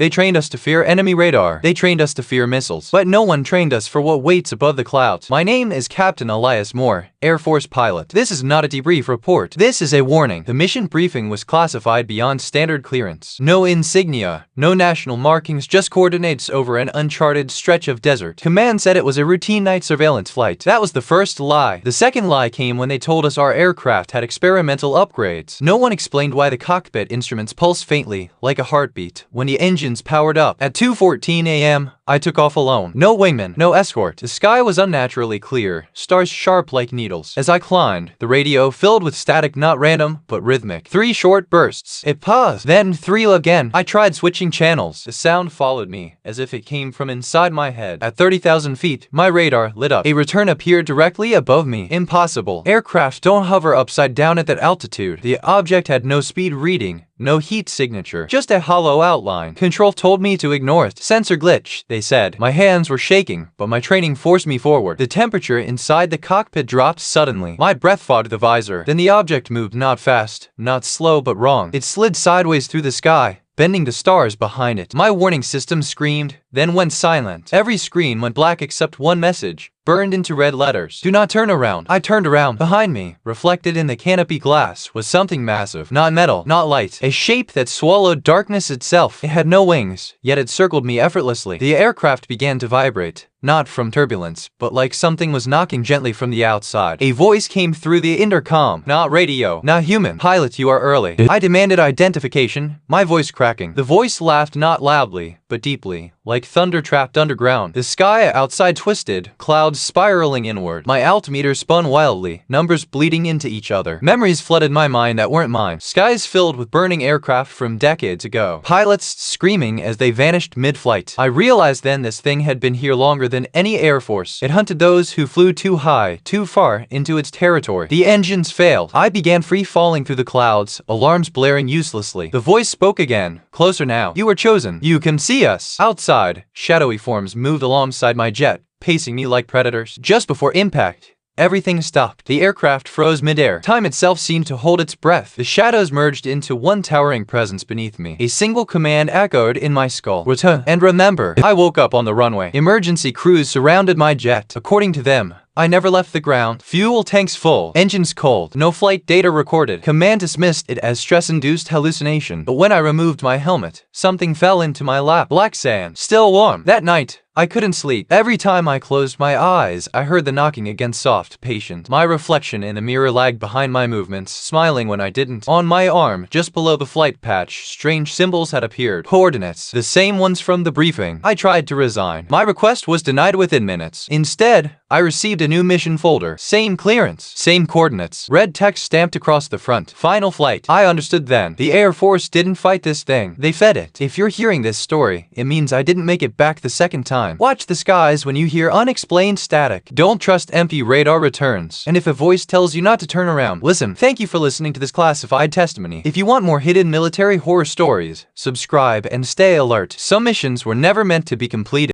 They trained us to fear enemy radar. They trained us to fear missiles. But no one trained us for what waits above the clouds. My name is Captain Elias Moore, Air Force pilot. This is not a debrief report. This is a warning. The mission briefing was classified beyond standard clearance. No insignia, no national markings, just coordinates over an uncharted stretch of desert. Command said it was a routine night surveillance flight. That was the first lie. The second lie came when they told us our aircraft had experimental upgrades. No one explained why the cockpit instruments pulsed faintly, like a heartbeat, when the engines powered up. At 2:14 a.m., I took off alone. No wingman, no escort. The sky was unnaturally clear, stars sharp like needles. As I climbed, the radio filled with static, not random, but rhythmic. 3 short bursts. It paused, then 3 again. I tried switching channels. The sound followed me, as if it came from inside my head. At 30,000 feet, my radar lit up. A return appeared directly above me. Impossible. Aircraft don't hover upside down at that altitude. The object had no speed reading, no heat signature, just a hollow outline. Control told me to ignore it. Sensor glitch, they said. My hands were shaking, but my training forced me forward. The temperature inside the cockpit dropped suddenly. My breath fogged the visor. Then the object moved, not fast, not slow, but wrong. It slid sideways through the sky, bending the stars behind it. My warning system screamed, then went silent. Every screen went black except one message, burned into red letters. Do not turn around. I turned around. Behind me, reflected in the canopy glass, was something massive. Not metal, not light. A shape that swallowed darkness itself. It had no wings, yet it circled me effortlessly. The aircraft began to vibrate. Not from turbulence, but like something was knocking gently from the outside. A voice came through the intercom. Not radio. Not human. Pilot, you are early. I demanded identification, my voice cracking. The voice laughed not loudly, but deeply, like thunder trapped underground. The sky outside twisted, clouds spiraling inward. My altimeter spun wildly, numbers bleeding into each other. Memories flooded my mind that weren't mine. Skies filled with burning aircraft from decades ago. Pilots screaming as they vanished mid-flight. I realized then this thing had been here longer than any Air Force. It hunted those who flew too high, too far into its territory. The engines failed. I began free-falling through the clouds, alarms blaring uselessly. The voice spoke again. Closer now. You were chosen. You can see us. Outside, shadowy forms moved alongside my jet, pacing me like predators. Just before impact, everything stopped. The aircraft froze midair. Time itself seemed to hold its breath. The shadows merged into one towering presence beneath me. A single command echoed in my skull. Return and remember. I woke up on the runway. Emergency crews surrounded my jet. According to them, I never left the ground. Fuel tanks full. Engines cold. No flight data recorded. Command dismissed it as stress-induced hallucination. But when I removed my helmet, something fell into my lap. Black sand. Still warm. That night, I couldn't sleep. Every time I closed my eyes, I heard the knocking against soft, patient. My reflection in the mirror lagged behind my movements, smiling when I didn't. On my arm, just below the flight patch, strange symbols had appeared. Coordinates. The same ones from the briefing. I tried to resign. My request was denied within minutes. Instead, I received a new mission folder. Same clearance. Same coordinates. Red text stamped across the front. Final flight. I understood then. The Air Force didn't fight this thing. They fed it. If you're hearing this story, it means I didn't make it back the second time. Watch the skies when you hear unexplained static. Don't trust empty radar returns. And if a voice tells you not to turn around, listen. Thank you for listening to this classified testimony. If you want more hidden military horror stories, subscribe and stay alert. Some missions were never meant to be completed.